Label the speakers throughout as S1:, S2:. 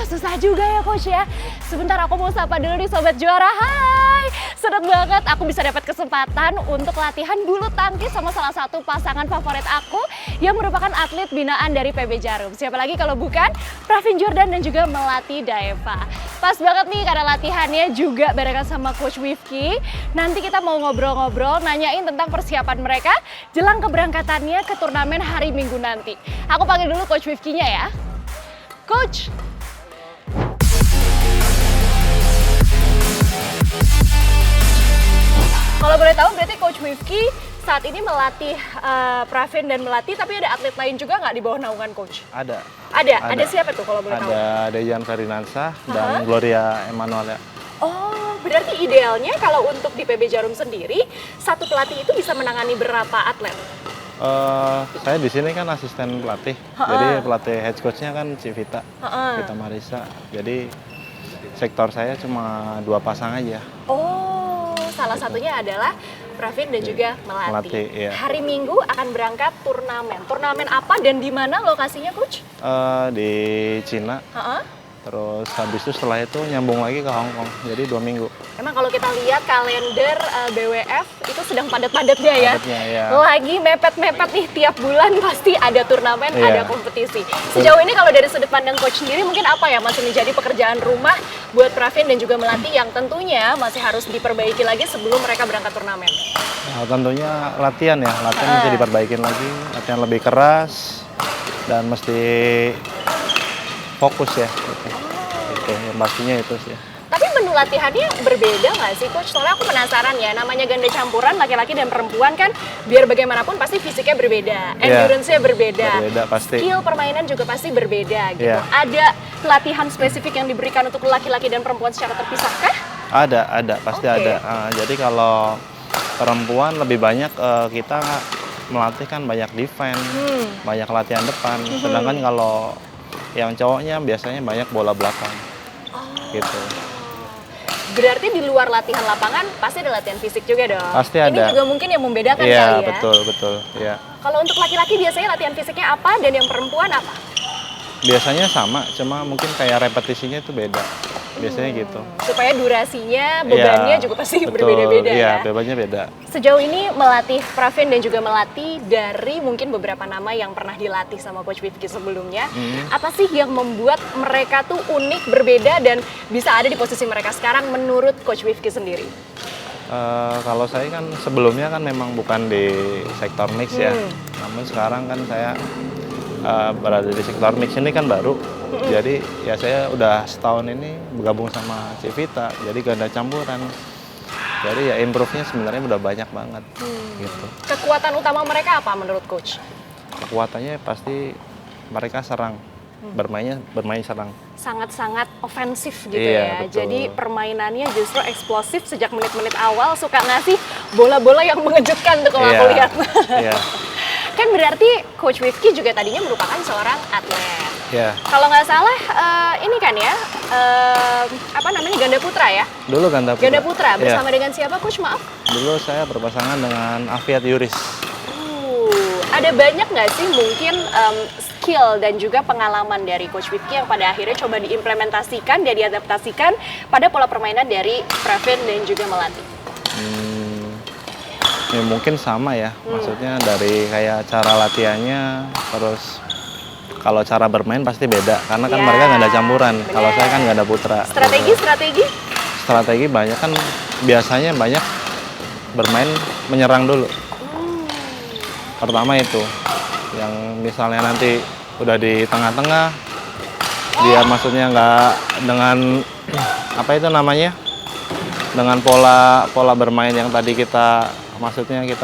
S1: Susah juga ya coach ya. Sebentar aku mau sapa dulu nih sobat juara. Hai, seneng banget aku bisa dapat kesempatan untuk latihan bulu tangkis sama salah satu pasangan favorit aku yang merupakan atlet binaan dari PB Jarum. Siapa lagi kalau bukan Pravin Jordan dan juga Melati Daeva. Pas banget nih karena latihannya juga barengan sama Coach Wifky. Nanti kita mau ngobrol-ngobrol, nanyain tentang persiapan mereka jelang keberangkatannya ke turnamen hari Minggu nanti. Aku panggil dulu Coach Wifky-nya ya. Coach. Kalau boleh tahu berarti Coach Wifky saat ini melatih Pravin dan Melati, tapi ada atlet lain juga nggak di bawah naungan Coach?
S2: Ada.
S1: Ada siapa tuh kalau boleh tahu?
S2: Ada Dejan Ferdinansyah dan Gloria Emanuel ya.
S1: Oh, berarti idealnya kalau untuk di PB Jarum sendiri, satu pelatih itu bisa menangani berapa atlet?
S2: Saya di sini kan asisten pelatih, jadi pelatih head coach-nya kan Civita, Vita Marisa. Jadi sektor saya cuma 2 pasang aja.
S1: Oh, salah satunya adalah Pravin dan juga Melati.
S2: Iya.
S1: Hari Minggu akan berangkat turnamen. Turnamen apa dan di mana lokasinya, Coach?
S2: Di Cina. Terus habis itu setelah itu nyambung lagi ke Hong Kong. Jadi 2 minggu.
S1: Emang kalau kita lihat kalender BWF itu sedang padat-padatnya ya.
S2: Padatnya, ya.
S1: Lagi mepet-mepet nih, tiap bulan pasti ada turnamen,
S2: Iya.
S1: ada kompetisi. Sejauh ini kalau dari sudut pandang coach sendiri mungkin apa ya masih menjadi pekerjaan rumah buat Pravin dan juga Melati yang tentunya masih harus diperbaiki lagi sebelum mereka berangkat turnamen?
S2: Nah, tentunya latihan ya. Latihan mesti diperbaikin lagi. Latihan lebih keras dan mesti fokus ya. Itu yang pastinya itu sih.
S1: Tapi menu latihannya berbeda nggak sih Coach? Soalnya aku penasaran ya, namanya ganda campuran laki-laki dan perempuan kan biar bagaimanapun pasti fisiknya berbeda, endurance-nya berbeda,
S2: pasti.
S1: Skill permainan juga pasti berbeda gitu.
S2: Yeah.
S1: Ada latihan spesifik yang diberikan untuk laki-laki dan perempuan secara terpisahkah?
S2: Ada, pasti ada. Jadi kalau perempuan lebih banyak kita melatih kan banyak defense, banyak latihan depan. Sedangkan kalau yang cowoknya biasanya banyak bola belakang. Gitu.
S1: Berarti di luar latihan lapangan pasti ada latihan fisik juga dong?
S2: Pasti ada.
S1: Ini juga mungkin yang membedakan
S2: Iya,
S1: kali ya?
S2: betul. Iya.
S1: Kalau untuk laki-laki biasanya latihan fisiknya apa dan yang perempuan apa?
S2: Biasanya sama, cuma mungkin kayak repetisinya itu beda. Biasanya gitu.
S1: Supaya durasinya, bebannya juga pasti berbeda-beda ya?
S2: Iya, bebannya beda.
S1: Sejauh ini melatih Pravin dan juga Melati dari mungkin beberapa nama yang pernah dilatih sama Coach Wifky sebelumnya. Apa sih yang membuat mereka tuh unik, berbeda, dan bisa ada di posisi mereka sekarang menurut Coach Wifky sendiri?
S2: Kalau saya kan sebelumnya kan memang bukan di sektor mix ya. Namun sekarang kan saya berada di sektor mix ini kan baru. Jadi ya saya udah setahun ini bergabung sama Civita, jadi ganda campuran. Jadi ya improve-nya sebenarnya udah banyak banget gitu.
S1: Kekuatan utama mereka apa menurut Coach?
S2: Kekuatannya pasti mereka serang, bermain serang.
S1: Sangat-sangat ofensif gitu
S2: Iya,
S1: ya.
S2: betul.
S1: Jadi permainannya justru eksplosif sejak menit-menit awal, suka ngasih bola-bola yang mengejutkan tuh kalau aku lihat.
S2: Iya.
S1: Kan berarti Coach Wifky juga tadinya merupakan seorang atlet.
S2: Iya.
S1: Kalau nggak salah ini kan ya, apa namanya, ganda putra ya?
S2: Dulu ganda putra.
S1: Ganda putra bersama
S2: Iya.
S1: dengan siapa Coach, maaf?
S2: Dulu saya berpasangan dengan Afiat Yuris.
S1: Ada banyak nggak sih mungkin skill dan juga pengalaman dari Coach Wifky yang pada akhirnya coba diimplementasikan dan diadaptasikan pada pola permainan dari Pravin dan juga Melati?
S2: Ya mungkin sama ya, maksudnya dari kayak cara latihannya, terus kalau cara bermain pasti beda, karena kan mereka ganda campuran, kalau saya kan ganda putra. Strategi banyak kan, biasanya banyak bermain menyerang dulu. Pertama itu, yang misalnya nanti udah di tengah-tengah, dia maksudnya nggak dengan apa itu namanya, dengan pola bermain yang tadi kita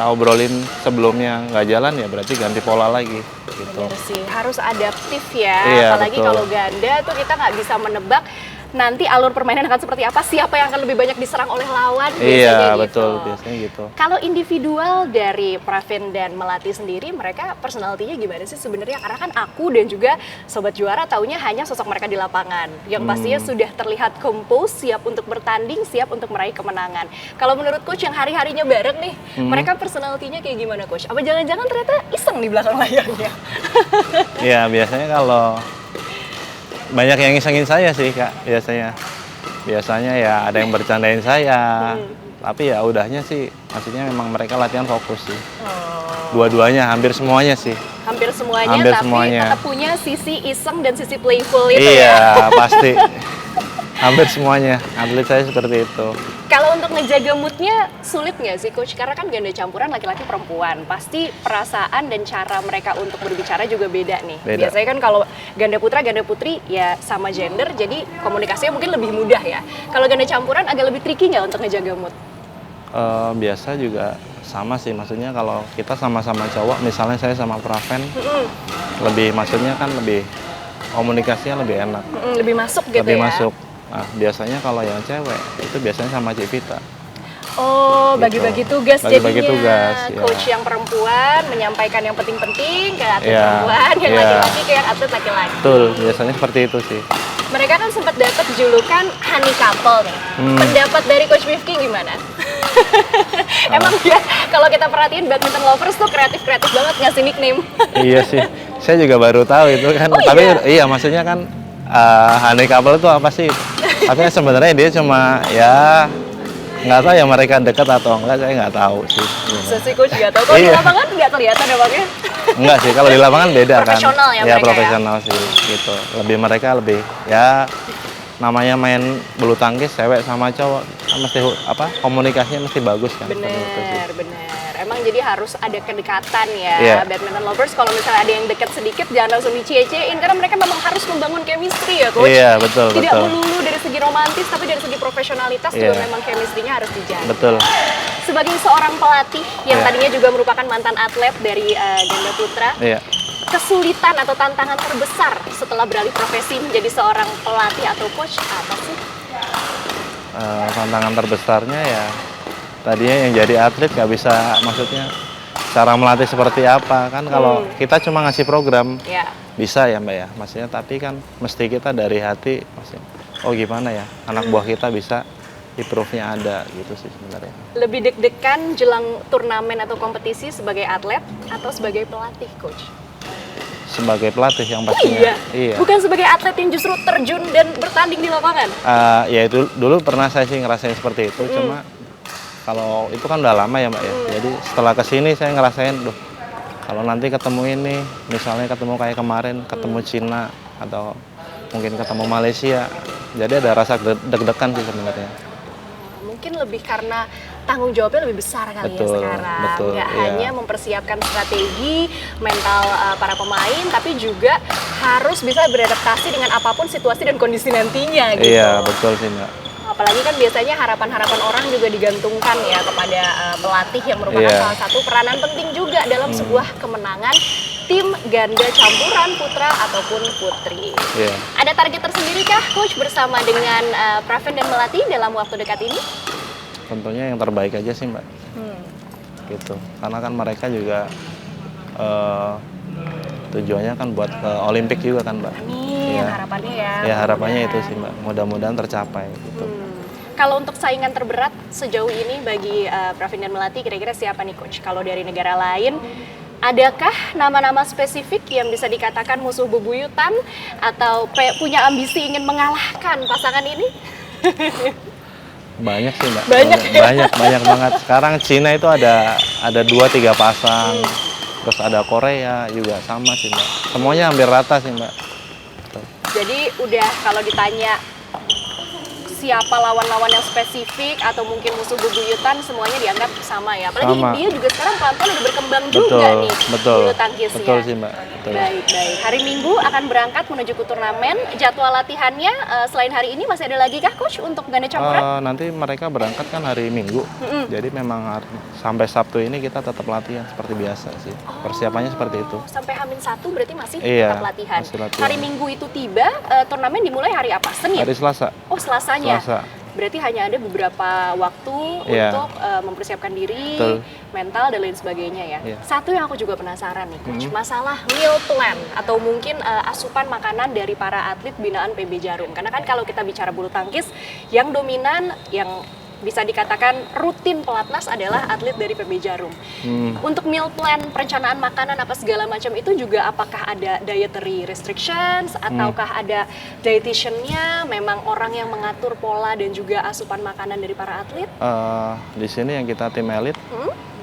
S2: obrolin sebelumnya nggak jalan, ya berarti ganti pola lagi gitu.
S1: Benar sih, harus adaptif ya.
S2: Iya,
S1: Apalagi
S2: betul.
S1: kalau ganda tuh kita nggak bisa menebak nanti alur permainan akan seperti apa, siapa yang akan lebih banyak diserang oleh lawan.
S2: Iya,
S1: biasanya gitu.
S2: betul, biasanya gitu.
S1: Kalau individual dari Pravin dan Melati sendiri, mereka personalitinya gimana sih sebenarnya? Karena kan aku dan juga Sobat Juara taunya hanya sosok mereka di lapangan, yang pastinya sudah terlihat compose, siap untuk bertanding, siap untuk meraih kemenangan. Kalau menurut Coach yang hari-harinya bareng nih, mereka personalitinya kayak gimana Coach? Apa jangan-jangan ternyata iseng di belakang layarnya?
S2: Iya, biasanya kalau banyak yang isengin saya sih Kak, biasanya. Biasanya ya ada yang bercandain saya, tapi ya udahnya sih, maksudnya memang mereka latihan fokus sih. Dua-duanya, hampir semuanya sih.
S1: Hampir semuanya,
S2: Hampir
S1: tapi
S2: semuanya.
S1: tetap punya sisi iseng dan sisi playful itu
S2: Iya,
S1: ya.
S2: pasti. Hampir semuanya, atlet saya seperti itu.
S1: Kalau untuk ngejaga moodnya sulit nggak sih Coach? Karena kan ganda campuran laki-laki perempuan, pasti perasaan dan cara mereka untuk berbicara juga beda nih.
S2: Beda.
S1: Biasanya kan kalau ganda putra, ganda putri ya sama gender, jadi komunikasinya mungkin lebih mudah ya. Kalau ganda campuran agak lebih tricky nggak untuk ngejaga mood?
S2: Biasa juga sama sih, maksudnya kalau kita sama-sama cowok, misalnya saya sama Praven, lebih maksudnya kan lebih komunikasinya lebih enak,
S1: Lebih masuk gitu
S2: lebih
S1: ya?
S2: masuk. Nah, biasanya kalau yang cewek itu biasanya sama Cipita.
S1: Oh,
S2: Gitu.
S1: bagi-bagi tugas
S2: Bagi-bagi
S1: jadinya.
S2: tugas, ya.
S1: Coach yang perempuan menyampaikan yang penting-penting ke atlet
S2: Iya,
S1: perempuan, yang
S2: iya.
S1: laki-laki ke yang atlet laki-laki.
S2: Betul, biasanya seperti itu sih.
S1: Mereka kan sempat dapat julukan honey couple nih. Pendapat dari Coach Mifki gimana? Emang ya, kalau kita perhatiin badminton lovers tuh kreatif-kreatif banget ngasih nickname.
S2: Iya sih, saya juga baru tahu itu kan.
S1: Oh,
S2: Tapi
S1: iya?
S2: iya maksudnya kan honey couple itu apa sih? Tapi sebenarnya dia cuma ya nggak tahu ya mereka dekat atau enggak, saya nggak tahu sih.
S1: Sesi Coach nggak tahu. Kalau di
S2: Iya.
S1: lapangan nggak kelihatan emangnya.
S2: Enggak sih, kalau di lapangan beda kan.
S1: Profesional ya mereka ya?
S2: Profesional sih gitu. Mereka lebih ya namanya main bulu tangkis cewek sama cowok kan mesti komunikasinya mesti bagus kan. seperti itu sih.
S1: Bener. Emang jadi harus ada kedekatan ya.
S2: Iya.
S1: Badminton lovers kalau misalnya ada yang dekat sedikit jangan langsung dicie-ciein karena mereka memang harus membangun chemistry ya Coach.
S2: Iya, betul,
S1: Tidak
S2: betul.
S1: melulu dari segi romantis tapi dari segi profesionalitas
S2: Iya.
S1: juga memang chemistry-nya harus dijaga.
S2: Betul.
S1: Sebagai seorang pelatih yang
S2: Iya.
S1: tadinya juga merupakan mantan atlet dari ganda putra,
S2: Iya.
S1: kesulitan atau tantangan terbesar setelah beralih profesi menjadi seorang pelatih atau coach apa sih?
S2: Tantangan terbesarnya ya tadinya yang jadi atlet nggak bisa, maksudnya cara melatih seperti apa kan. Kalau kita cuma ngasih program
S1: Ya.
S2: bisa ya Mbak ya, maksudnya tapi kan mesti kita dari hati, maksudnya oh gimana ya anak buah kita bisa improve-nya ada gitu sih sebenarnya.
S1: Lebih deg-degan jelang turnamen atau kompetisi sebagai atlet atau sebagai pelatih coach?
S2: Sebagai pelatih yang
S1: Oh
S2: pastinya.
S1: iya? Bukan sebagai atlet yang justru terjun dan bertanding di lapangan?
S2: Ya itu dulu pernah saya sih ngerasain seperti itu, cuma kalau itu kan udah lama ya Mbak ya. Jadi setelah kesini saya ngerasain, kalau nanti ketemu ini, misalnya ketemu kayak kemarin, ketemu Cina atau mungkin ketemu Malaysia, jadi ada rasa deg-degan sih sebenarnya.
S1: Mungkin lebih karena tanggung jawabnya lebih besar kali
S2: Betul,
S1: ya sekarang.
S2: betul,
S1: Nggak
S2: iya.
S1: hanya mempersiapkan strategi, mental para pemain, tapi juga harus bisa beradaptasi dengan apapun situasi dan kondisi nantinya gitu.
S2: Iya betul sih Mbak.
S1: Apalagi kan biasanya harapan-harapan orang juga digantungkan ya kepada pelatih yang merupakan
S2: Iya.
S1: salah satu peranan penting juga dalam sebuah kemenangan tim ganda campuran putra ataupun putri.
S2: Iya.
S1: Ada target tersendiri kah Coach bersama dengan Pravin dan Melati dalam waktu dekat ini?
S2: Tentunya yang terbaik aja sih Mbak. Gitu. Karena kan mereka juga tujuannya kan buat ke Olimpik juga kan Mbak.
S1: Amin,
S2: Iya.
S1: harapannya ya.
S2: Ya harapannya itu
S1: mudah-mudahan.
S2: sih Mbak. Mudah-mudahan tercapai gitu.
S1: Kalau untuk saingan terberat sejauh ini bagi Pravin dan Melati kira-kira siapa nih Coach? Kalau dari negara lain, adakah nama-nama spesifik yang bisa dikatakan musuh bebuyutan atau punya ambisi ingin mengalahkan pasangan ini?
S2: Banyak sih Mbak.
S1: Banyak ya?
S2: Banyak banget. Sekarang Cina itu ada 2-3 pasang. Terus ada Korea juga sama sih Mbak. Semuanya hampir rata sih Mbak. Tuh.
S1: Jadi udah kalau ditanya siapa lawan-lawan yang spesifik atau mungkin musuh bebuyutan semuanya dianggap sama ya. Apalagi
S2: Sama.
S1: dia juga sekarang pelan-pelan udah berkembang juga nih bulu tangkisnya.
S2: Betul sih Mbak. Betul.
S1: Baik. Hari Minggu akan berangkat menuju ke turnamen. Jadwal latihannya selain hari ini masih ada lagi kah coach untuk ganda campuran?
S2: Nanti mereka berangkat kan hari Minggu, jadi memang sampai Sabtu ini kita tetap latihan seperti biasa sih. Persiapannya seperti itu.
S1: Sampai H-1 berarti masih
S2: Iya,
S1: tetap latihan.
S2: masih latihan.
S1: Hari Minggu itu tiba, turnamen dimulai hari apa? Senin?
S2: Hari Selasa.
S1: Oh, Selasanya.
S2: Selasa.
S1: Berarti hanya ada beberapa waktu
S2: Iya.
S1: untuk mempersiapkan diri,
S2: Betul.
S1: mental dan lain sebagainya ya.
S2: Iya.
S1: Satu yang aku juga penasaran nih, coach, masalah meal plan atau mungkin asupan makanan dari para atlet binaan PB Jarum. Karena kan kalau kita bicara bulu tangkis, yang dominan, yang bisa dikatakan rutin pelatnas adalah atlet dari PB Jarum. Untuk meal plan, perencanaan makanan apa segala macam itu juga apakah ada dietary restrictions ataukah ada dietitiannya, memang orang yang mengatur pola dan juga asupan makanan dari para atlet?
S2: Di sini yang kita tim elit,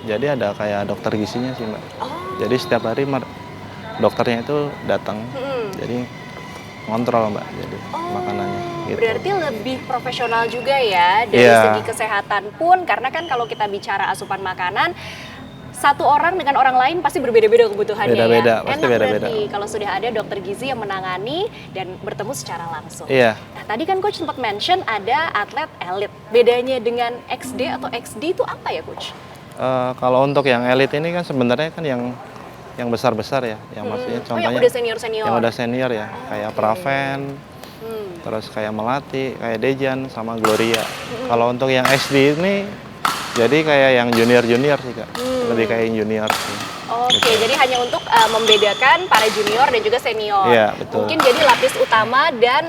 S2: jadi ada kayak dokter gizinya sih Mbak. Jadi setiap hari dokternya itu datang, jadi ngontrol Mbak, jadi makanannya. Gitu.
S1: Berarti lebih profesional juga ya dari
S2: Iya.
S1: segi kesehatan pun, karena kan kalau kita bicara asupan makanan, satu orang dengan orang lain pasti berbeda-beda kebutuhannya
S2: Beda-beda,
S1: ya.
S2: pasti
S1: Enak
S2: beda-beda.
S1: berarti kalau sudah ada dokter gizi yang menangani dan bertemu secara langsung.
S2: Iya.
S1: Nah, tadi kan coach sempat mention ada atlet elit. Bedanya dengan XD atau XD itu apa ya coach?
S2: Kalau untuk yang elit ini kan sebenarnya kan yang besar-besar ya, yang maksudnya
S1: Oh,
S2: contohnya
S1: yang udah senior-senior.
S2: yang udah senior ya, kayak Praven, terus kayak Melati, kayak Dejan sama Gloria. Kalau untuk yang SD ini jadi kayak yang junior sih Kak, lebih kayak yang junior sih.
S1: Oke, jadi hanya untuk membedakan para junior dan juga senior.
S2: Iya, betul.
S1: Mungkin jadi lapis utama dan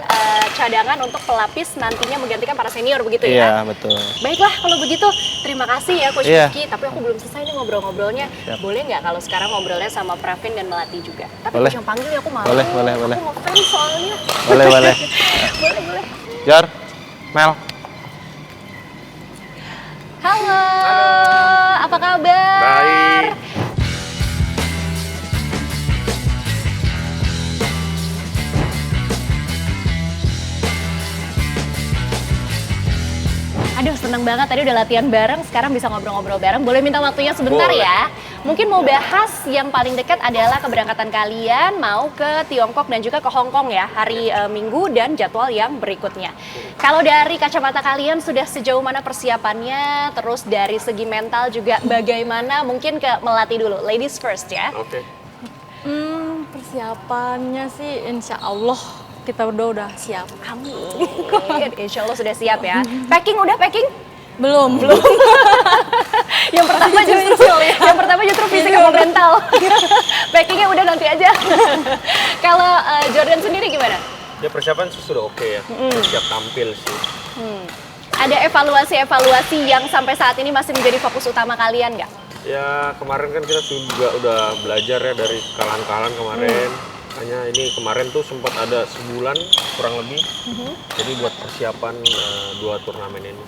S1: cadangan untuk pelapis nantinya menggantikan para senior begitu
S2: Iya,
S1: ya?
S2: betul.
S1: Baiklah kalau begitu, terima kasih ya Coach
S2: Iya.
S1: Vicky. Tapi aku belum selesai nih ngobrol-ngobrolnya.
S2: Siap.
S1: Boleh nggak kalau sekarang ngobrolnya sama Pravin dan Melati juga? Tapi
S2: Boleh.
S1: Coach yang panggil ya aku malu.
S2: Boleh.
S1: Aku ngefans soalnya.
S2: Boleh.
S1: boleh.
S2: Jar, Mel.
S1: Halo, apa kabar?
S3: Baik.
S1: Aduh, seneng banget tadi udah latihan bareng, sekarang bisa ngobrol-ngobrol bareng. Boleh minta waktunya sebentar ya? Mungkin mau bahas yang paling dekat adalah keberangkatan kalian mau ke Tiongkok dan juga ke Hong Kong ya, hari Minggu dan jadwal yang berikutnya. Kalau dari kacamata kalian sudah sejauh mana persiapannya, terus dari segi mental juga bagaimana? Mungkin ke Melati dulu, ladies first ya.
S3: Oke.
S4: Persiapannya sih insya Allah kita udah siap.
S1: Amin. Insya Allah sudah siap ya. Packing udah packing?
S4: Belum.
S1: Yang pertama justru fisik sama mental. Packingnya udah nanti aja. Kalau Jordan sendiri gimana?
S3: Ya persiapan sih sudah oke ya. Siap tampil sih.
S1: Ada evaluasi yang sampai saat ini masih menjadi fokus utama kalian nggak?
S3: Ya kemarin kan kita juga udah belajar ya dari kekalahan-kekalahan kemarin. Hanya ini kemarin tuh sempat ada sebulan kurang lebih. Jadi buat persiapan 2 turnamen ini.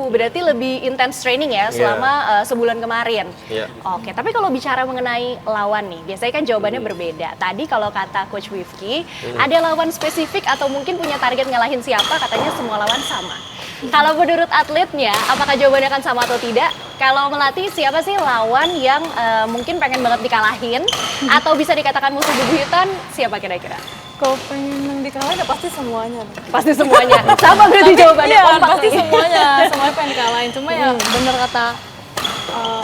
S1: Berarti lebih intens training ya selama sebulan kemarin.
S3: Iya.
S1: Oke, tapi kalau bicara mengenai lawan nih, biasanya kan jawabannya berbeda. Tadi kalau kata Coach Wifky, ada lawan spesifik atau mungkin punya target ngalahin siapa, katanya semua lawan sama. Kalau menurut atletnya, apakah jawabannya akan sama atau tidak? Kalau Melati, siapa sih lawan yang mungkin pengen banget dikalahin? Atau bisa dikatakan musuh bebuyutan, siapa kira-kira?
S4: Kalau pengen dikalahin ya pasti semuanya.
S1: Pasti semuanya. Sama berarti jawabannya.
S4: Iya,
S1: kompak
S4: pasti
S1: nih.
S4: semuanya pengen dikalahin. Cuma ya bener kata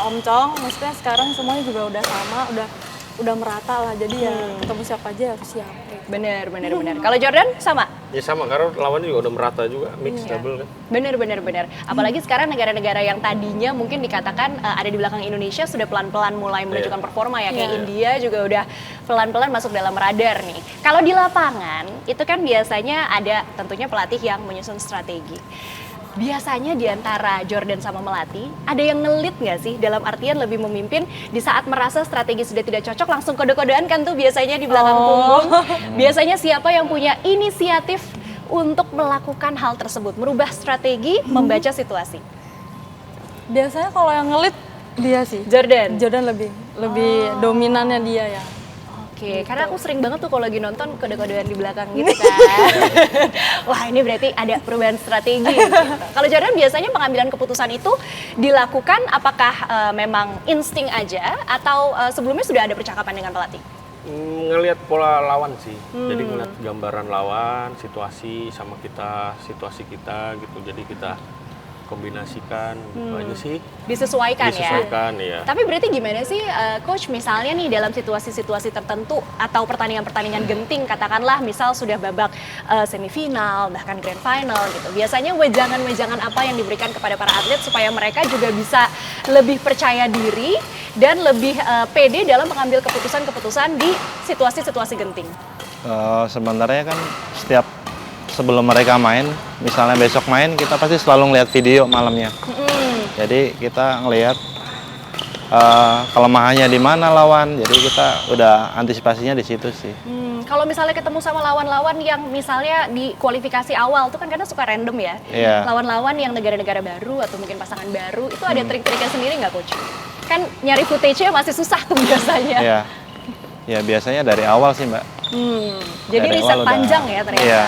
S4: Om Cong, maksudnya sekarang semuanya juga udah sama, udah merata lah. Jadi ya ketemu siapa aja harus siap.
S1: Bener. Kalau Jordan, sama?
S3: Ya sama karena lawannya juga udah merata juga, mix double kan.
S1: Bener. Apalagi sekarang negara-negara yang tadinya mungkin dikatakan ada di belakang Indonesia sudah pelan-pelan mulai menunjukkan performa ya. Kayak India juga udah pelan-pelan masuk dalam radar nih. Kalau di lapangan, itu kan biasanya ada tentunya pelatih yang menyusun strategi. Biasanya di antara Jordan sama Melati, ada yang ngelit nggak sih? Dalam artian lebih memimpin di saat merasa strategi sudah tidak cocok, langsung kode-kodean kan tuh biasanya di belakang punggung. Biasanya siapa yang punya inisiatif untuk melakukan hal tersebut? Merubah strategi, membaca situasi.
S4: Biasanya kalau yang ngelit dia sih.
S1: Jordan?
S4: Jordan lebih dominannya dia ya.
S1: Oke, karena aku sering banget tuh kalau lagi nonton kode-kodean di belakang gitu kan. Wah, ini berarti ada perubahan strategi. Gitu. Kalau Jordan biasanya pengambilan keputusan itu dilakukan apakah memang insting aja atau sebelumnya sudah ada percakapan dengan pelatih?
S3: Ngelihat pola lawan sih, jadi ngelihat gambaran lawan, situasi sama kita, situasi kita gitu, jadi kita kombinasikan gitu aja sih.
S1: Disesuaikan ya?
S3: Disesuaikan ya.
S1: Tapi berarti gimana sih Coach misalnya nih dalam situasi-situasi tertentu atau pertandingan-pertandingan genting katakanlah misal sudah babak semifinal bahkan grand final gitu. Biasanya wejangan-wejangan apa yang diberikan kepada para atlet supaya mereka juga bisa lebih percaya diri dan lebih pede dalam mengambil keputusan-keputusan di situasi-situasi genting?
S2: Sebenarnya kan setiap sebelum mereka main, misalnya besok main, kita pasti selalu ngeliat video malamnya. Jadi kita ngelihat kelemahannya di mana lawan, jadi kita udah antisipasinya di situ sih.
S1: Kalau misalnya ketemu sama lawan-lawan yang misalnya di kualifikasi awal tuh kan kadang suka random ya.
S2: Iya.
S1: Lawan-lawan yang negara-negara baru atau mungkin pasangan baru itu ada trik-triknya sendiri nggak Coach? Kan nyari footage-nya masih susah tuh biasanya.
S2: Iya. Ya biasanya dari awal sih Mbak.
S1: Jadi
S2: Dari
S1: riset
S2: awal udah-
S1: panjang ya ternyata.
S2: Iya.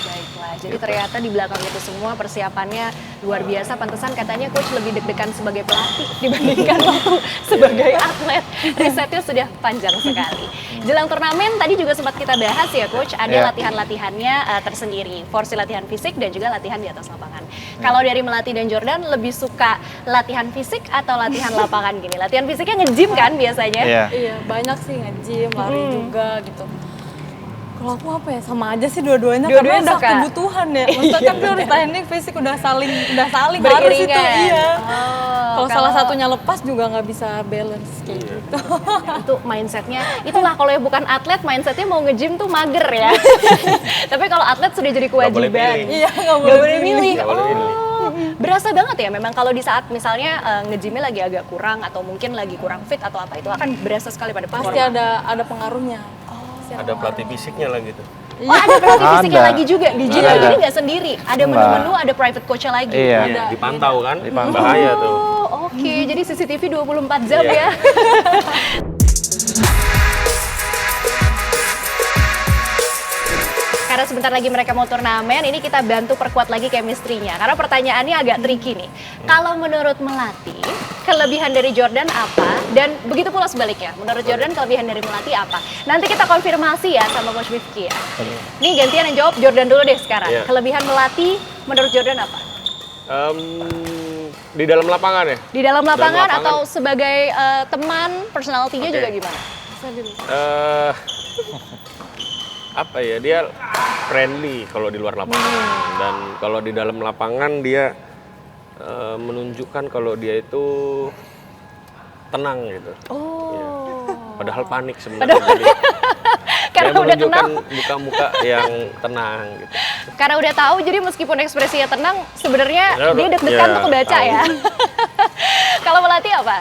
S1: Baiklah, jadi ternyata di belakang itu semua persiapannya luar biasa. Pantesan katanya Coach lebih deg-degan sebagai pelatih dibandingkan waktu sebagai atlet. Risetnya sudah panjang sekali. Jelang turnamen tadi juga sempat kita bahas ya Coach, ada
S2: Iya.
S1: latihan-latihannya tersendiri. Porsi latihan fisik dan juga latihan di atas lapangan. Kalau dari Melati dan Jordan lebih suka latihan fisik atau latihan lapangan gini? Latihan fisiknya nge-gym kan biasanya?
S2: Iya.
S4: Iya, banyak sih nge-gym, lari juga gitu. Kalau aku apa ya, sama aja sih dua-duanya
S1: Dua-duanya
S4: karena
S1: suka?
S4: kebutuhan ya. Maksudnya kan prioritas teknik fisik udah saling harus itu.
S1: Beriringan.
S4: Iya.
S1: Oh,
S4: Kalau salah satunya lepas juga nggak bisa balance kayak gitu.
S1: itu mindsetnya, itulah kalau ya bukan atlet mindsetnya mau nge-gym tuh mager ya. Tapi kalau atlet sudah jadi
S3: boleh
S1: kewajiban.
S3: pilih.
S4: Iya, nggak
S1: Nggak boleh
S4: pilih.
S1: milih.
S3: Nggak boleh pilih.
S1: Berasa banget ya memang kalau di saat misalnya nge-gymnya lagi agak kurang atau mungkin lagi kurang fit atau apa itu akan berasa sekali pada
S4: Pasti
S1: performa.
S4: ada pengaruhnya.
S3: Ada pelatih fisiknya lah gitu.
S1: Oh, ada pelatih fisiknya
S2: Ada.
S1: lagi juga di gym,
S2: Ada.
S1: jadi nggak sendiri. Ada
S2: Enggak.
S1: menu-menu, ada private coach-nya lagi.
S2: Iya.
S3: Iya, dipantau kan?
S2: Dipantau.
S3: Bahaya tuh.
S1: Oh, oke. Jadi CCTV 24 jam
S3: Iya.
S1: ya. Karena sebentar lagi mereka mau turnamen, ini kita bantu perkuat lagi chemistry-nya. Karena pertanyaannya agak tricky nih. Kalau menurut Melati, kelebihan dari Jordan apa? Dan begitu pula sebaliknya, menurut Jordan kelebihan dari Melati apa? Nanti kita konfirmasi ya sama Coach Rifki ya. Nih gantian yang jawab Jordan dulu deh sekarang.
S3: Iya.
S1: Kelebihan Melati menurut Jordan apa?
S3: Di dalam lapangan ya?
S1: Di dalam lapangan,
S3: lapangan.
S1: atau sebagai teman, personality-nya
S3: Oke.
S1: juga gimana?
S4: Bisa dulu.
S3: Apa ya, dia friendly kalau di luar lapangan, dan kalau di dalam lapangan dia menunjukkan kalau dia itu tenang gitu.
S1: Oh.
S3: Padahal panik sebenarnya. Jadi,
S1: Karena
S3: dia
S1: udah kenal.
S3: menunjukkan muka-muka yang tenang gitu.
S1: Karena udah tahu, jadi meskipun ekspresinya tenang, sebenarnya
S3: Ya,
S1: dia deg-degan
S3: ya,
S1: tuh kebaca
S3: tahu.
S1: ya. Kalau Melati apa?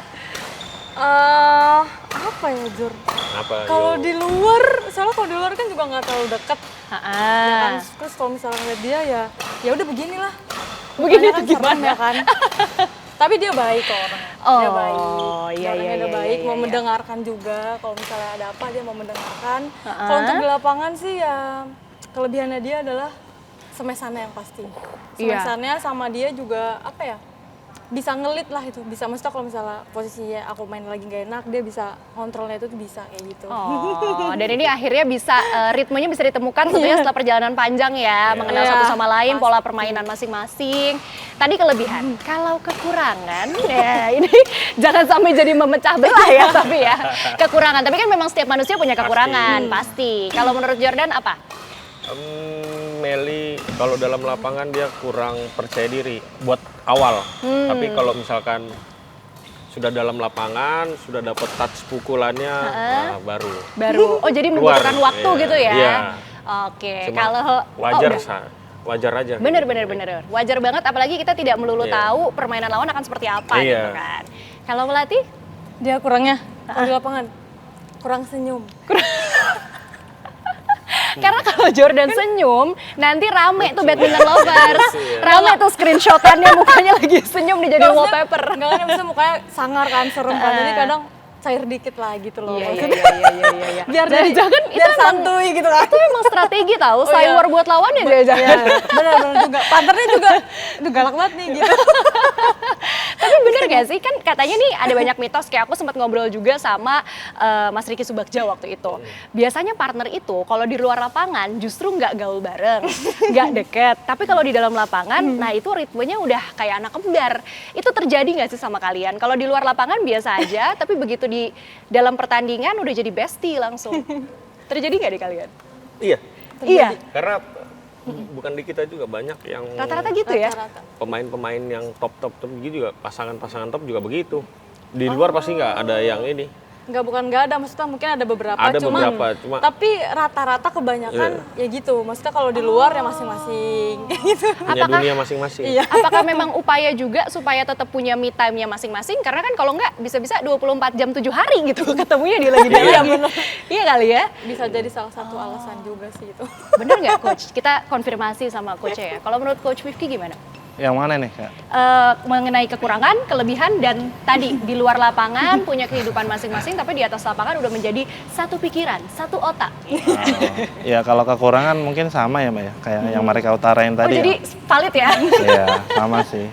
S4: Apa ya, Jur?
S3: Apa?
S4: Kalau
S3: Yo?
S4: di luar, soalnya kalau di luar kan juga nggak terlalu dekat.
S1: Ah.
S4: Terus kalau misalnya ngeliat dia ya udah beginilah.
S1: Begini
S4: Makanya
S1: tuh
S4: kan serem
S1: gimana?
S4: ya kan. Tapi dia baik kok orangnya.
S1: Oh,
S4: Dia baik.
S1: iya,
S4: Orangnya
S1: iya,
S4: dia
S1: iya,
S4: baik,
S1: iya,
S4: mau
S1: iya.
S4: mendengarkan juga. Kalau misalnya ada apa dia mau mendengarkan.
S1: Ha-ha.
S4: Kalau untuk di lapangan sih ya kelebihannya dia adalah semesannya yang pasti.
S1: Iya.
S4: Semesannya sama dia juga apa ya? Bisa ngelit lah itu, bisa maksudnya kalau misalnya posisinya aku main lagi nggak enak, dia bisa kontrolnya itu tuh bisa kayak gitu.
S1: Oh, dan ini akhirnya bisa ritmenya bisa ditemukan tentunya setelah perjalanan panjang ya, mengenal
S4: Iya,
S1: satu sama lain,
S4: pasti.
S1: pola permainan masing-masing. Tadi kelebihan. Kalau kekurangan, ya ini jangan sampai jadi memecah belah ya, tapi ya kekurangan. Tapi kan memang setiap manusia punya kekurangan, pasti. Kalau menurut Jordan apa?
S3: Meli kalau dalam lapangan dia kurang percaya diri buat awal. Tapi kalau misalkan sudah dalam lapangan, sudah dapat touch pukulannya, baru.
S1: Baru. Oh, jadi
S3: Keluar,
S1: membutuhkan waktu
S3: iya.
S1: gitu ya?
S3: Iya.
S1: Oke,
S3: Cuma
S1: kalau
S3: wajar,
S1: udah.
S3: wajar aja.
S1: Bener, wajar banget. Apalagi kita tidak melulu
S3: Iya.
S1: tahu permainan lawan akan seperti apa
S3: Iya.
S1: gitu kan. Kalau Melati?
S4: Dia kurangnya kalau di lapangan kurang senyum.
S1: Karena kalau Jordan senyum, nanti rame tuh badminton lovers.
S3: Iya.
S1: Rame tuh screenshotannya mukanya lagi senyum nih jadi wallpaper.
S4: Enggak kan bisa mukanya sangar kan, serem kan. Jadi kadang cair dikit lah gitu loh.
S1: Iya.
S4: Biar
S1: Jangan-jangan itu
S4: biar
S1: emang-
S4: santuy gitu kan.
S1: Itu emang strategi tahu,
S4: Oh, iya.
S1: cyber buat lawan ya
S4: Iya,
S1: jangan.
S4: benar juga. Partnernya juga, aduh galak banget nih gitu.
S1: Tapi bener gak sih, kan katanya nih ada banyak mitos, kayak aku sempat ngobrol juga sama Mas Riki Subagja waktu itu. Biasanya partner itu kalau di luar lapangan justru nggak gaul bareng, nggak deket. Tapi kalau di dalam lapangan, nah itu ritmenya udah kayak anak kembar. Itu terjadi nggak sih sama kalian? Kalau di luar lapangan biasa aja, tapi begitu di dalam pertandingan udah jadi bestie langsung. Terjadi nggak di kalian?
S3: Iya,
S1: Iya,
S3: karena bukan di kita juga banyak yang
S1: rata-rata gitu ya.
S4: Rata-rata.
S3: pemain-pemain yang top gitu juga, pasangan-pasangan top juga begitu. Di luar pasti nggak ada yang ini.
S4: Nggak ada, maksudnya mungkin ada beberapa,
S3: Ada beberapa, cuma
S4: tapi rata-rata kebanyakan ya gitu. Maksudnya kalau di luar ya masing-masing kayak gitu.
S3: punya dunia masing-masing.
S4: Iya.
S1: Apakah memang upaya juga supaya tetap punya me time-nya masing-masing? Karena kan kalau nggak bisa-bisa 24 jam 7 hari gitu ketemunya di lagi
S4: Iya,
S1: lagi.
S4: bener.
S1: Iya kali ya?
S4: Bisa jadi salah satu alasan juga sih itu.
S1: Bener nggak Coach? Kita konfirmasi sama Coach ya. Kalau menurut Coach Fifki gimana?
S2: Yang mana nih Kak?
S1: Mengenai kekurangan, kelebihan, dan tadi di luar lapangan punya kehidupan masing-masing, tapi di atas lapangan udah menjadi satu pikiran, satu otak.
S2: Ya kalau kekurangan mungkin sama ya Mbak ya, kayak yang mereka utarain
S1: Oh
S2: tadi.
S1: jadi valid ya?
S2: Iya, sama sih.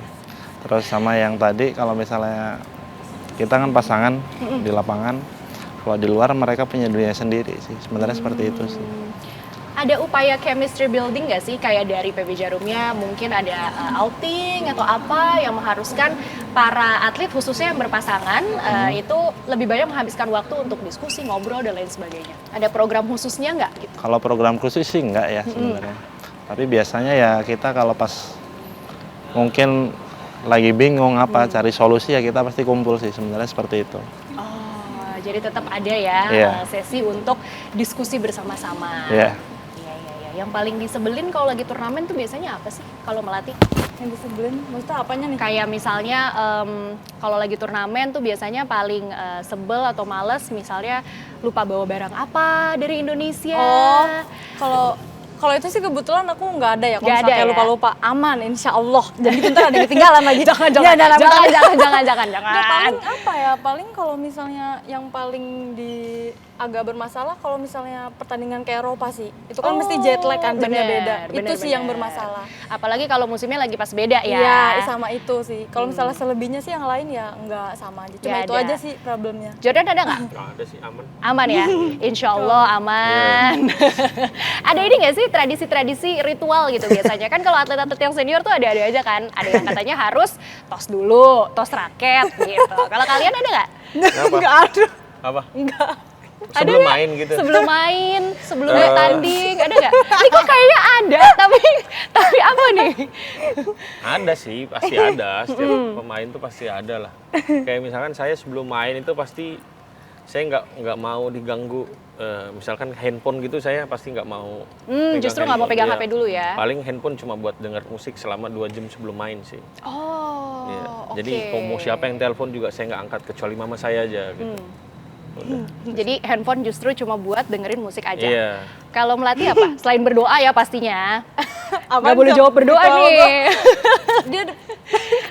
S2: Terus sama yang tadi kalau misalnya kita kan pasangan di lapangan, kalau di luar mereka punya dunia sendiri sih. Sebenarnya seperti itu sih.
S1: Ada upaya chemistry building nggak sih, kayak dari PB Jarumnya mungkin ada outing atau apa yang mengharuskan para atlet khususnya yang berpasangan itu lebih banyak menghabiskan waktu untuk diskusi, ngobrol dan lain sebagainya. Ada program khususnya nggak gitu?
S2: Kalau program khusus sih enggak ya sebenarnya. Tapi biasanya ya kita kalau pas mungkin lagi bingung apa cari solusi ya kita pasti kumpul sih sebenarnya seperti itu.
S1: Oh, jadi tetap ada ya
S2: Iya.
S1: sesi untuk diskusi bersama-sama.
S2: Iya.
S1: Iya. Yang paling disebelin kalau lagi turnamen tuh biasanya apa sih kalau melatih?
S4: Yang disebelin, maksudnya apanya nih?
S1: Kayak misalnya kalau lagi turnamen tuh biasanya paling sebel atau males misalnya lupa bawa barang apa dari Indonesia.
S4: Oh, kalau itu sih kebetulan aku nggak ada ya. Kalau
S1: Nggak ada
S4: misalnya
S1: ya?
S4: lupa-lupa, aman, insya Allah. Jadi bentar ada yang ketinggalan lagi.
S1: jangan.
S4: Paling apa ya? Paling kalau misalnya yang paling agak bermasalah kalau misalnya pertandingan ke Eropa sih. Itu kan mesti jet lag kan, jamnya beda. Itu sih yang bermasalah.
S1: Apalagi kalau musimnya lagi pas beda ya.
S4: Iya, sama itu sih. Kalau misalnya selebihnya sih yang lain ya nggak sama aja. Cuma
S1: Nggak
S4: itu
S1: ada.
S4: aja sih problemnya.
S1: Jordan ada nggak?
S3: Nggak ada sih, aman.
S1: Aman ya? Insya Allah aman. Ada ini nggak sih tradisi-tradisi ritual gitu biasanya? Kan kalau atlet-atlet yang senior tuh ada-ada aja kan. Ada yang katanya harus tos dulu, tos raket gitu. Kalau kalian ada nggak?
S3: Kenapa?
S4: Nggak ada.
S3: Apa?
S4: Nggak.
S3: Sebelum main gitu.
S1: Sebelum main, sebelum bertanding, ada nggak? Ini kok kayaknya ada, tapi apa nih?
S3: Ada sih, pasti ada. Setiap pemain tuh pasti ada lah. Kayak misalkan saya sebelum main itu pasti saya nggak mau diganggu. Misalkan handphone gitu saya pasti nggak mau. pegang
S1: Justru nggak mau pegang
S3: handphone.
S1: HP dulu ya?
S3: Paling handphone cuma buat denger musik selama 2 jam sebelum main sih.
S1: Oh,
S3: Iya.
S1: oke.
S3: Jadi mau siapa yang telepon juga saya nggak angkat kecuali mama saya aja gitu. Udah.
S1: Jadi handphone justru cuma buat dengerin musik aja.
S3: Iya.
S1: Kalau melatih apa? Selain berdoa ya pastinya.
S4: Apa
S1: Nggak boleh
S4: dong?
S1: jawab berdoa
S4: Ritual
S1: nih.
S4: Dia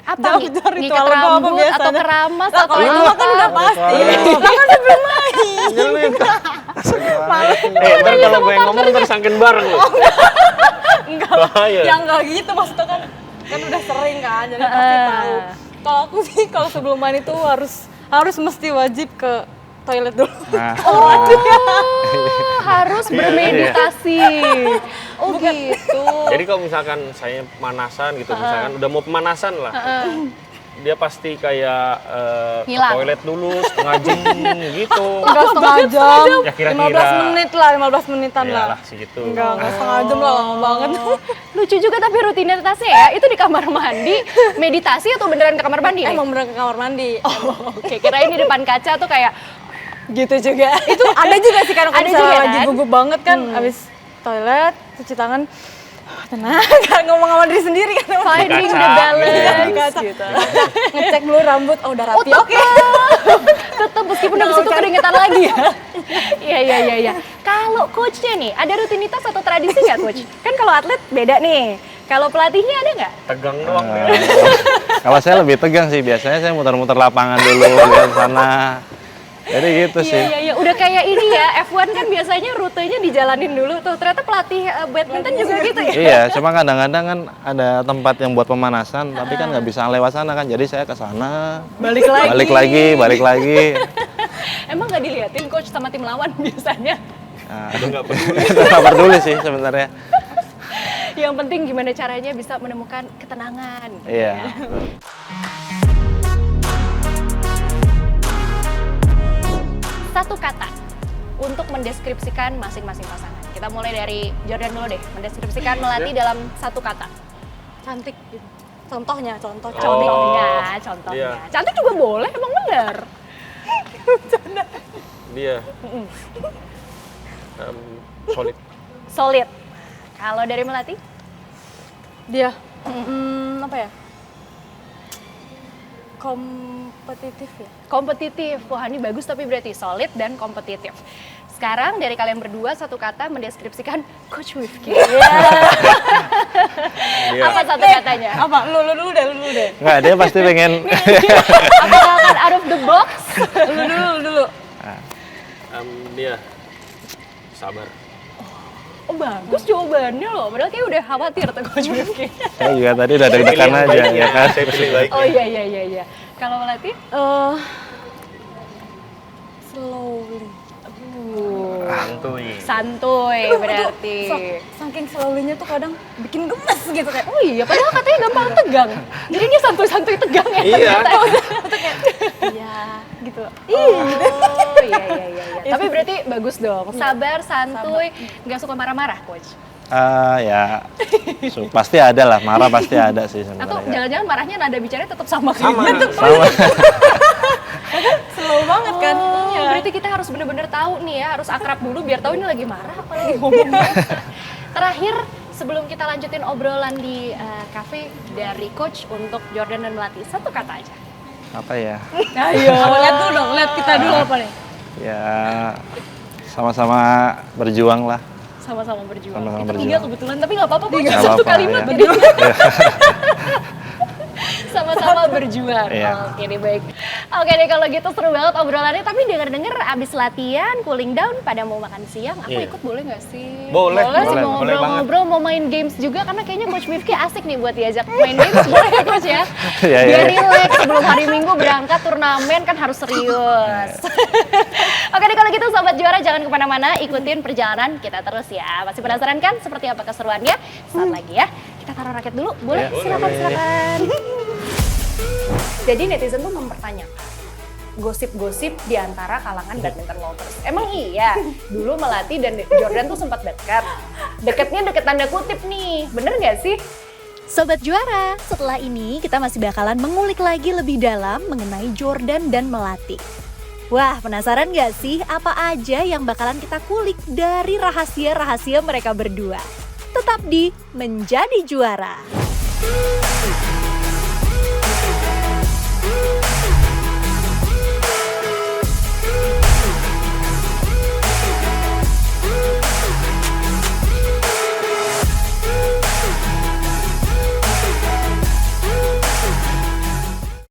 S1: apa
S4: Jawab
S1: nih?
S4: ritual
S1: Ngikat
S4: gua apa
S1: rambut
S4: biasanya?
S1: atau keramas
S4: Lah,
S1: atau
S4: kalau itu
S1: apa?
S4: mah kan udah pasti.
S3: Ritual.
S4: Lah kan sebelum main.
S3: Nyelin. Ntar kalau gue yang ngomong tersangkin bareng loh.
S4: Enggak.
S3: Bahaya.
S4: Ya enggak gitu maksudnya kan udah sering kan, jadi pasti tahu. Kalau aku sih kalau sebelum main itu harus mesti wajib ke toilet dulu.
S2: Nah,
S1: Harus bermeditasi. Oh gitu.
S3: Jadi kalau misalkan saya pemanasan gitu, misalkan udah mau pemanasan lah, dia pasti kayak ke
S1: Ngilang.
S3: toilet dulu setengah jam gitu.
S4: Enggak setengah jam.
S3: Ya kira-kira.
S4: 15 menit lah, 15 menitan lah.
S3: Iyalah segitu.
S4: Enggak setengah jam lah, lama banget.
S1: Lucu juga tapi rutinitasnya ya. Itu di kamar mandi, meditasi atau beneran ke kamar mandi nih?
S4: Emang bener ke kamar mandi.
S1: Oke, kirain di depan kaca tuh kayak gitu juga.
S4: Itu ada juga sih kan, kalau
S1: Ada
S4: misalnya
S1: juga,
S4: lagi
S1: kan?
S4: gugup banget kan, abis toilet, cuci tangan, tenang, kan ngomong sama diri sendiri kan.
S1: Finding
S3: Kaca,
S1: the
S3: gitu.
S1: balance
S4: Kaca.
S1: gitu.
S4: Ngecek dulu rambut, oh udah rapi,
S1: Oh,
S4: oke.
S1: Tetap meskipun habis itu keringetan lagi ya. Iya. Kalau coachnya nih, ada rutinitas atau tradisi nggak coach? Kan kalau atlet beda nih. Kalau pelatihnya ada nggak?
S3: Tegang doang deh.
S2: kalau saya lebih tegang sih, biasanya saya muter-muter lapangan dulu lihat sana. Jadi gitu sih.
S1: Iya. Udah kayak ini ya, F1 kan biasanya rutenya dijalanin dulu tuh. Ternyata pelatih badminton juga gitu ya?
S2: Iya, cuma kadang-kadang kan ada tempat yang buat pemanasan, tapi kan nggak bisa lewat sana kan. Jadi saya ke sana,
S1: Balik lagi.
S2: balik lagi.
S1: Emang nggak diliatin coach sama tim lawan biasanya?
S2: Nah,
S3: Udah nggak peduli.
S2: nggak peduli sih sebenarnya.
S1: Yang penting gimana caranya bisa menemukan ketenangan.
S2: Iya.
S1: Satu kata untuk mendeskripsikan masing-masing pasangan. Kita mulai dari Jordan dulu deh, mendeskripsikan Melati dalam satu kata.
S4: Cantik gitu. Contohnya.
S1: Contohnya.
S3: Iya.
S1: Cantik juga boleh, emang bener.
S3: Dia solid.
S1: Solid. Kalau dari Melati?
S4: Dia apa ya? Kompetitif ya.
S1: Kompetitif. Wah, ini bagus tapi berarti solid dan kompetitif. Sekarang dari kalian berdua satu kata mendeskripsikan Coach Wifky.
S3: Dia
S1: Apa satu katanya?
S4: Apa? Lu dulu deh.
S2: Nggak, dia pasti pengen.
S1: Apakah akan out of the box?
S4: Lu dulu.
S3: dia sabar.
S1: Oh, bagus jawabannya loh. Padahal kayak udah khawatir tuh Coach Wifky.
S2: Saya juga tadi udah deg-degan aja ya kan.
S3: Saya pilih baik.
S1: Oh iya. Kalau Melati?
S4: Slowly.
S2: Santuy.
S1: Santuy berarti.
S4: Saking slowly-nya tuh kadang bikin gemes gitu kayak.
S1: Oh iya, padahal katanya gampang tegang. Jadi dia santuy-santuy tegang ya.
S3: Iya.
S4: Iya, gitu.
S1: Oh iya. Tapi berarti bagus dong. Sabar, santuy, nggak suka marah-marah, Coach.
S2: Ya, pasti ada lah, marah pasti ada sih
S1: Atau
S2: sebenarnya.
S1: jangan-jangan marahnya nada bicaranya tetap sama
S3: Sama.
S1: kayak gitu.
S2: Sama.
S4: Slow banget kan.
S1: Oh, berarti kita harus bener-bener tahu nih ya, harus akrab dulu biar tahu ini lagi marah apa lagi ngomong. Terakhir, sebelum kita lanjutin obrolan di cafe dari Coach untuk Jordan dan Melati, satu kata aja.
S2: Apa ya?
S1: Ayo.
S4: Lihat dulu dong, lihat kita dulu apa nih?
S2: Ya, sama-sama berjuang lah.
S1: Sama-sama berjuang.
S2: Sama-sama
S1: Kita
S2: berjuang.
S1: tiga kebetulan, tapi nggak apa-apa Coach,
S2: Nggak
S1: satu
S2: apa-apa,
S1: kalimat
S2: ya.
S1: jadi. Sama-sama berjuang.
S2: Iya.
S1: Oke deh, baik. Oke deh, kalau gitu seru banget obrolannya. Tapi denger-denger abis latihan, cooling down, pada mau makan siang, aku
S3: Iya.
S1: ikut boleh nggak sih?
S3: Boleh,
S1: sih,
S2: boleh,
S1: mau
S2: boleh
S1: ngobrol-ngobrol, mau main games juga. Karena kayaknya Coach Wifky asik nih buat diajak main games. Boleh ya Coach ya?
S2: Iya,
S1: Biar
S2: iya.
S1: relax sebelum hari Minggu berangkat turnamen kan harus serius. Oke deh, kalau gitu Sobat Juara jangan kemana-mana, ikutin perjalanan kita terus ya. Masih penasaran kan seperti apa keseruannya? Saat lagi ya, kita taruh raket dulu. Boleh?
S2: Ya,
S1: Silakan. Jadi netizen tuh mempertanyakan gosip-gosip di antara kalangan badminton lovers. Emang iya, dulu Melati dan Jordan tuh sempat dekat. Deketnya deket tanda kutip nih, bener nggak sih?
S5: Sobat Juara, setelah ini kita masih bakalan mengulik lagi lebih dalam mengenai Jordan dan Melati. Wah, penasaran gak sih apa aja yang bakalan kita kulik dari rahasia-rahasia mereka berdua? Tetap di Menjadi Juara.